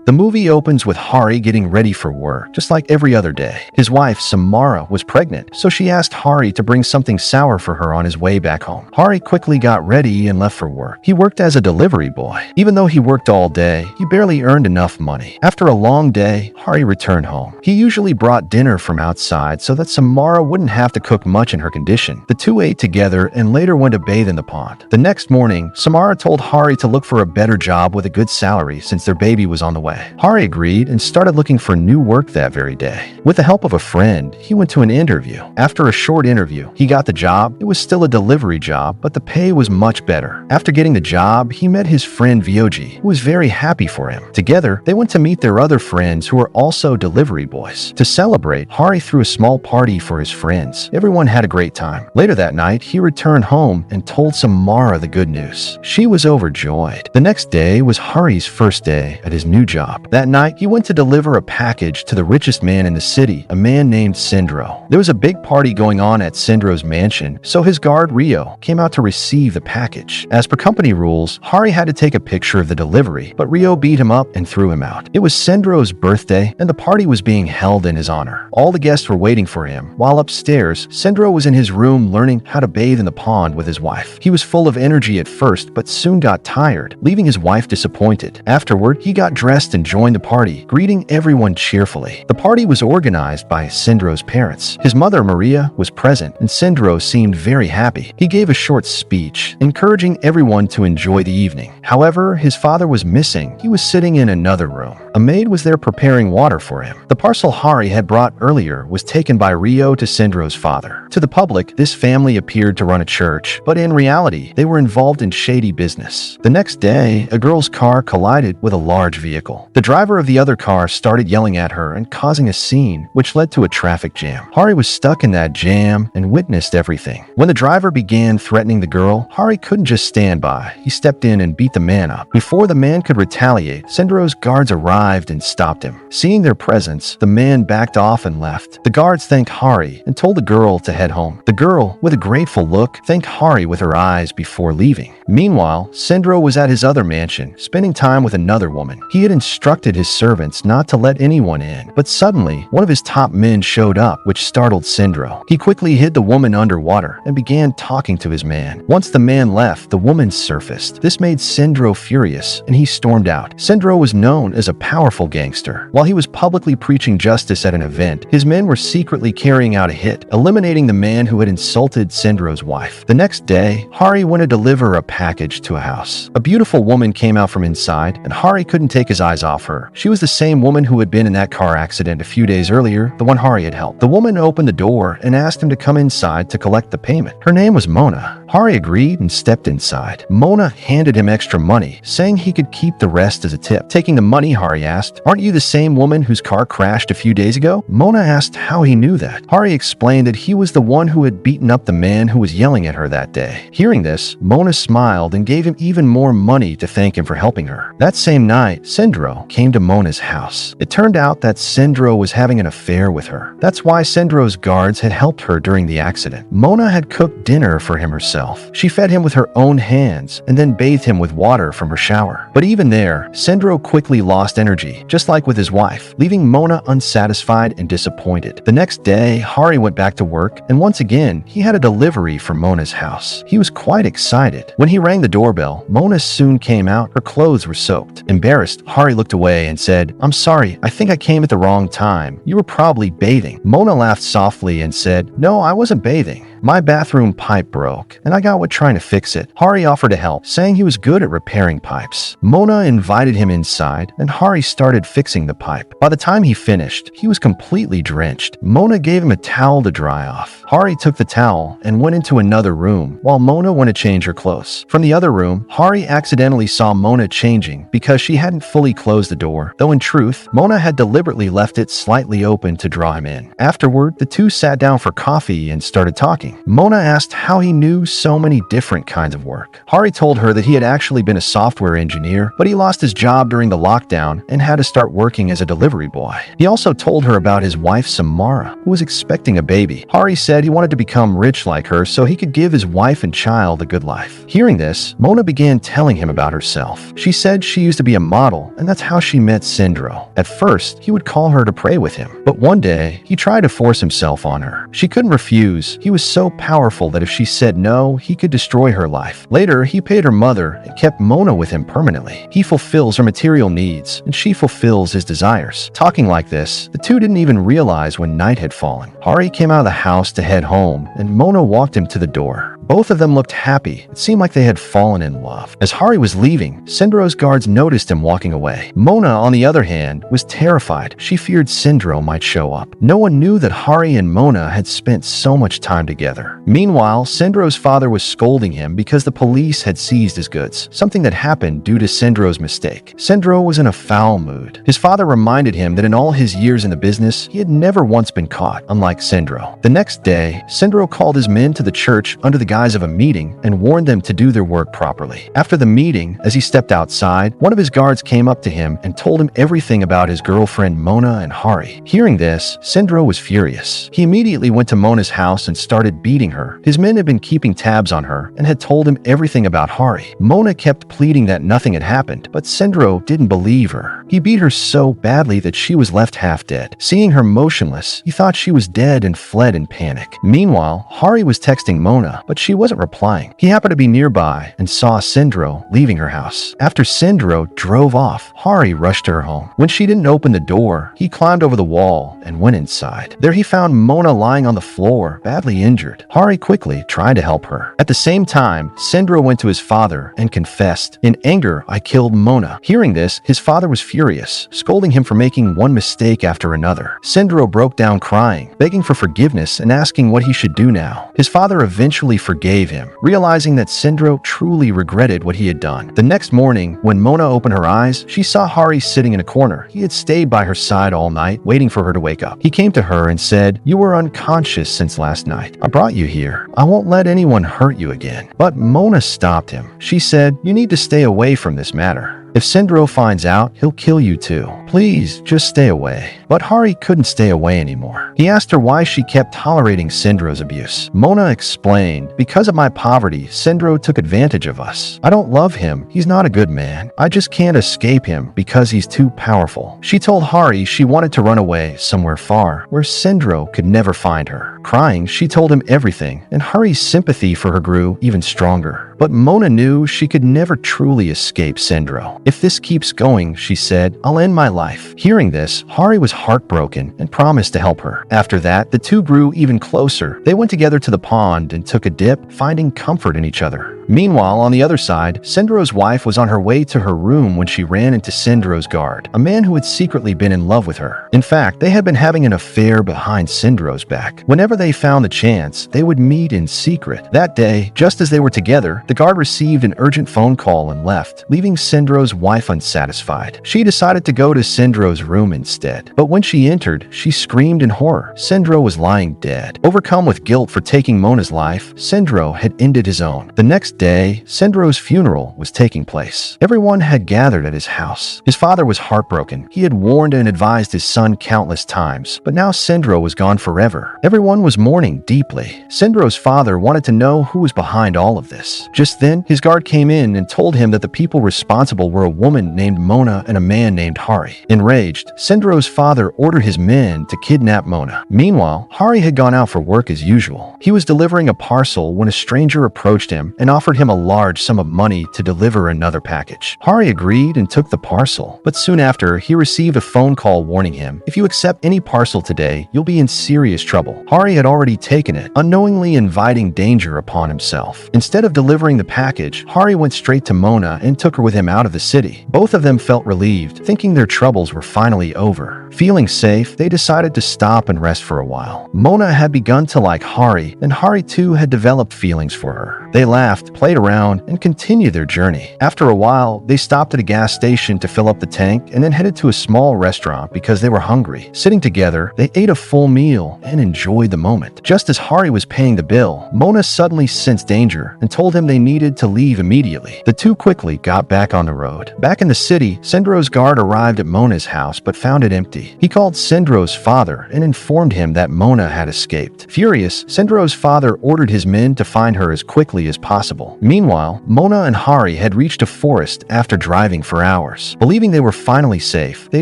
The movie opens with Hari getting ready for work, just like every other day. His wife, Samara, was pregnant, so she asked Hari to bring something sour for her on his way back home. Hari quickly got ready and left for work. He worked as a delivery boy. Even though he worked all day, he barely earned enough money. After a long day, Hari returned home. He usually brought dinner from outside so that Samara wouldn't have to cook much in her condition. The two ate together and later went to bathe in the pond. The next morning, Samara told Hari to look for a better job with a good salary since their baby was on the way. Hari agreed and started looking for new work that very day. With the help of a friend, he went to an interview. After a short interview, he got the job. It was still a delivery job, but the pay was much better. After getting the job, he met his friend Vyoji, who was very happy for him. Together, they went to meet their other friends who were also delivery boys. To celebrate, Hari threw a small party for his friends. Everyone had a great time. Later that night, he returned home and told Samara the good news. She was overjoyed. The next day was Hari's first day at his new job. That night, he went to deliver a package to the richest man in the city, a man named Synro. There was a big party going on at Synro's mansion, so his guard Rio came out to receive the package. As per company rules, Hari had to take a picture of the delivery, but Rio beat him up and threw him out. It was Synro's birthday, and the party was being held in his honor. All the guests were waiting for him, while upstairs, Synro was in his room learning how to bathe in the pond with his wife. He was full of energy at first, but soon got tired, leaving his wife disappointed. Afterward, he got dressed and joined the party, greeting everyone cheerfully. The party was organized by Synro's parents. His mother, Maria, was present, and Synro seemed very happy. He gave a short speech, encouraging everyone to enjoy the evening. However, his father was missing. He was sitting in another room. A maid was there preparing water for him. The parcel Hari had brought earlier was taken by Rio to Synro's father. To the public, this family appeared to run a church, but in reality, they were involved in shady business. The next day, a girl's car collided with a large vehicle. The driver of the other car started yelling at her and causing a scene, which led to a traffic jam. Hari was stuck in that jam and witnessed everything. When the driver began threatening the girl, Hari couldn't just stand by. He stepped in and beat the man up. Before the man could retaliate, Synro's guards arrived and stopped him. Seeing their presence, the man backed off and left. The guards thanked Hari and told the girl to head home. The girl, with a grateful look, thanked Hari with her eyes before leaving. Meanwhile, Synro was at his other mansion, spending time with another woman. He had instructed his servants not to let anyone in, but suddenly, one of his top men showed up, which startled Synro. He quickly hid the woman underwater and began talking to his man. Once the man left, the woman surfaced. This made Synro furious, and he stormed out. Synro was known as a powerful gangster. While he was publicly preaching justice at an event, his men were secretly carrying out a hit, eliminating the man who had insulted Synro's wife. The next day, Hari went to deliver a package to a house. A beautiful woman came out from inside, and Hari couldn't take his eyes off her. She was the same woman who had been in that car accident a few days earlier, the one Hari had helped. The woman opened the door and asked him to come inside to collect the payment. Her name was Mona. Hari agreed and stepped inside. Mona handed him extra money, saying he could keep the rest as a tip. Taking the money, Hari asked, "Aren't you the same woman whose car crashed a few days ago?" Mona asked how he knew that. Hari explained that he was the one who had beaten up the man who was yelling at her that day. Hearing this, Mona smiled and gave him even more money to thank him for helping her. That same night, Synro came to Mona's house. It turned out that Synro was having an affair with her. That's why Synro's guards had helped her during the accident. Mona had cooked dinner for him herself. She fed him with her own hands and then bathed him with water from her shower. But even there, Synro quickly lost energy, just like with his wife, leaving Mona unsatisfied and disappointed. The next day, Hari went back to work, and once again, he had a delivery for Mona's house. He was quite excited. When he rang the doorbell, Mona soon came out. Her clothes were soaked. Embarrassed, Hari looked away and said, "I'm sorry, I think I came at the wrong time. You were probably bathing." Mona laughed softly and said, "No, I wasn't bathing. My bathroom pipe broke, and I got what trying to fix it." Hari offered to help, saying he was good at repairing pipes. Mona invited him inside, and Hari started fixing the pipe. By the time he finished, he was completely drenched. Mona gave him a towel to dry off. Hari took the towel and went into another room, while Mona went to change her clothes. From the other room, Hari accidentally saw Mona changing because she hadn't fully closed the door, though in truth, Mona had deliberately left it slightly open to draw him in. Afterward, the two sat down for coffee and started talking. working. Mona asked how he knew so many different kinds of work. Hari told her that he had actually been a software engineer, but he lost his job during the lockdown and had to start working as a delivery boy. He also told her about his wife Samara, who was expecting a baby. Hari said he wanted to become rich like her so he could give his wife and child a good life. Hearing this, Mona began telling him about herself. She said she used to be a model, and that's how she met Synro. At first, he would call her to pray with him, but one day, he tried to force himself on her. She couldn't refuse. He was so powerful that if she said no, he could destroy her life. Later, he paid her mother and kept Mona with him permanently. He fulfills her material needs, and she fulfills his desires. Talking like this, the two didn't even realize when night had fallen. Hari came out of the house to head home, and Mona walked him to the door. Both of them looked happy. It seemed like they had fallen in love. As Hari was leaving, Synro's guards noticed him walking away. Mona, on the other hand, was terrified. She feared Synro might show up. No one knew that Hari and Mona had spent so much time together. Meanwhile, Synro's father was scolding him because the police had seized his goods, something that happened due to Synro's mistake. Synro was in a foul mood. His father reminded him that in all his years in the business, he had never once been caught, unlike Synro. The next day, Synro called his men to the church under the guise of a meeting and warned them to do their work properly. After the meeting, as he stepped outside, one of his guards came up to him and told him everything about his girlfriend Mona and Hari. Hearing this, Synro was furious. He immediately went to Mona's house and started beating her. His men had been keeping tabs on her and had told him everything about Hari. Mona kept pleading that nothing had happened, but Synro didn't believe her. He beat her so badly that she was left half dead. Seeing her motionless, he thought she was dead and fled in panic. Meanwhile, Hari was texting Mona, but she wasn't replying. He happened to be nearby and saw Synro leaving her house. After Synro drove off, Hari rushed her home. When she didn't open the door, he climbed over the wall and went inside. There he found Mona lying on the floor, badly injured. Hari quickly tried to help her. At the same time, Synro went to his father and confessed, "In anger, I killed Mona." Hearing this, his father was furious, scolding him for making one mistake after another. Synro broke down crying, begging for forgiveness and asking what he should do now. His father eventually forgave him, realizing that Synro truly regretted what he had done. The next morning, when Mona opened her eyes, she saw Hari sitting in a corner. He had stayed by her side all night, waiting for her to wake up. He came to her and said, "You were unconscious since last night. I brought you here. I won't let anyone hurt you again." But Mona stopped him. She said, "You need to stay away from this matter. If Synro finds out, he'll kill you too. Please, just stay away." But Hari couldn't stay away anymore. He asked her why she kept tolerating Synro's abuse. Mona explained, "Because of my poverty, Synro took advantage of us. I don't love him. He's not a good man. I just can't escape him because he's too powerful." She told Hari she wanted to run away somewhere far, where Synro could never find her. Crying, she told him everything, and Hari's sympathy for her grew even stronger. But Mona knew she could never truly escape Synro. "If this keeps going," she said, "I'll end my life." Hearing this, Hari was heartbroken and promised to help her. After that, the two grew even closer. They went together to the pond and took a dip, finding comfort in each other. Meanwhile, on the other side, Synro's wife was on her way to her room when she ran into Synro's guard, a man who had secretly been in love with her. In fact, they had been having an affair behind Synro's back. Whenever they found the chance, they would meet in secret. That day, just as they were together, the guard received an urgent phone call and left, leaving Synro's wife unsatisfied. She decided to go to Synro's room instead. But when she entered, she screamed in horror. Synro was lying dead. Overcome with guilt for taking Mona's life, Synro had ended his own. The next day, Synro's funeral was taking place. Everyone had gathered at his house. His father was heartbroken. He had warned and advised his son countless times, but now Synro was gone forever. Everyone was mourning deeply. Synro's father wanted to know who was behind all of this. Just then, his guard came in and told him that the people responsible were a woman named Mona and a man named Hari. Enraged, Synro's father ordered his men to kidnap Mona. Meanwhile, Hari had gone out for work as usual. He was delivering a parcel when a stranger approached him and offered him a large sum of money to deliver another package. Hari agreed and took the parcel, but soon after, he received a phone call warning him, "If you accept any parcel today, you'll be in serious trouble." Hari had already taken it, unknowingly inviting danger upon himself. Instead of delivering the package, Hari went straight to Mona and took her with him out of the city. Both of them felt relieved, thinking their troubles were finally over. Feeling safe, they decided to stop and rest for a while. Mona had begun to like Hari, and Hari too had developed feelings for her. They laughed, played around, and continued their journey. After a while, they stopped at a gas station to fill up the tank and then headed to a small restaurant because they were hungry. Sitting together, they ate a full meal and enjoyed the moment. Just as Hari was paying the bill, Mona suddenly sensed danger and told him they needed to leave immediately. The two quickly got back on the road. Back in the city, Synro's guard arrived at Mona's house but found it empty. He called Synro's father and informed him that Mona had escaped. Furious, Synro's father ordered his men to find her as quickly as possible. Meanwhile, Mona and Hari had reached a forest after driving for hours. Believing they were finally safe, they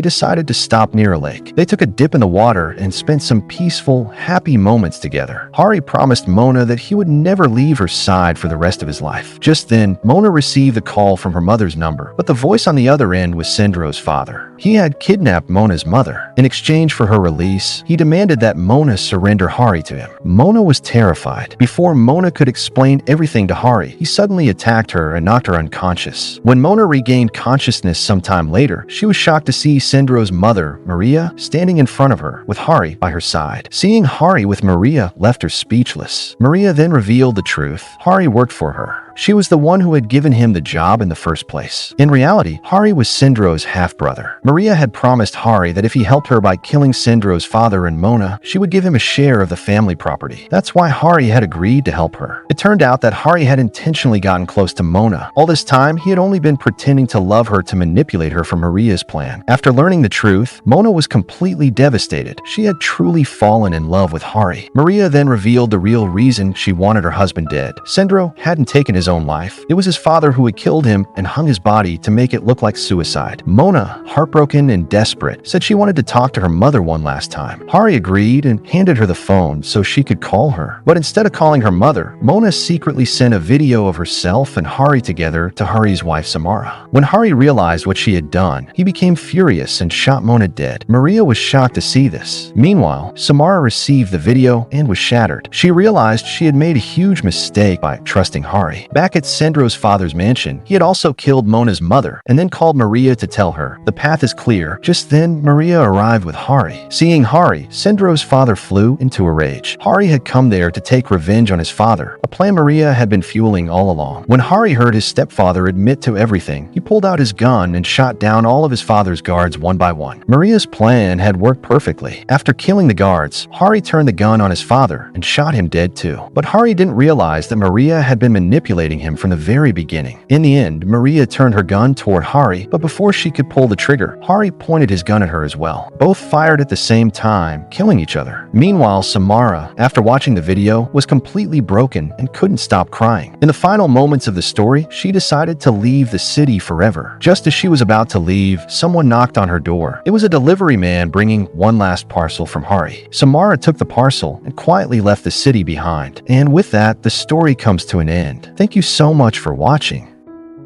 decided to stop near a lake. They took a dip in the water and spent some peaceful, happy moments together. Hari promised Mona that he would never leave her side for the rest of his life. Just then, Mona received a call from her mother's number, but the voice on the other end was Synro's father. He had kidnapped Mona's mother. In exchange for her release, he demanded that Mona surrender Hari to him. Mona was terrified. Before Mona could explain everything to Hari, he suddenly attacked her and knocked her unconscious. When Mona regained consciousness sometime later, she was shocked to see Synro's mother, Maria, standing in front of her, with Hari by her side. Seeing Hari with Maria left her speechless. Maria then revealed the truth. Hari worked for her. She was the one who had given him the job in the first place. In reality, Hari was Synro's half-brother. Maria had promised Hari that if he helped her by killing Synro's father and Mona, she would give him a share of the family property. That's why Hari had agreed to help her. It turned out that Hari had intentionally gotten close to Mona. All this time, he had only been pretending to love her to manipulate her for Maria's plan. After learning the truth, Mona was completely devastated. She had truly fallen in love with Hari. Maria then revealed the real reason she wanted her husband dead. Synro hadn't taken his own life. It was his father who had killed him and hung his body to make it look like suicide. Mona, heartbroken and desperate, said she wanted to talk to her mother one last time. Hari agreed and handed her the phone so she could call her. But instead of calling her mother, Mona secretly sent a video of herself and Hari together to Hari's wife Samara. When Hari realized what she had done, he became furious and shot Mona dead. Maria was shocked to see this. Meanwhile, Samara received the video and was shattered. She realized she had made a huge mistake by trusting Hari. Back at Synro's father's mansion, he had also killed Mona's mother and then called Maria to tell her the path is clear. Just then, Maria arrived with Hari. Seeing Hari, Synro's father flew into a rage. Hari had come there to take revenge on his father, a plan Maria had been fueling all along. When Hari heard his stepfather admit to everything, he pulled out his gun and shot down all of his father's guards one by one. Maria's plan had worked perfectly. After killing the guards, Hari turned the gun on his father and shot him dead too. But Hari didn't realize that Maria had been manipulating him from the very beginning. In the end, Maria turned her gun toward Hari, but before she could pull the trigger, Hari pointed his gun at her as well. Both fired at the same time, killing each other. Meanwhile, Samara, after watching the video, was completely broken and couldn't stop crying. In the final moments of the story, she decided to leave the city forever. Just as she was about to leave, someone knocked on her door. It was a delivery man bringing one last parcel from Hari. Samara took the parcel and quietly left the city behind. And with that, the story comes to an end. Thank you so much for watching.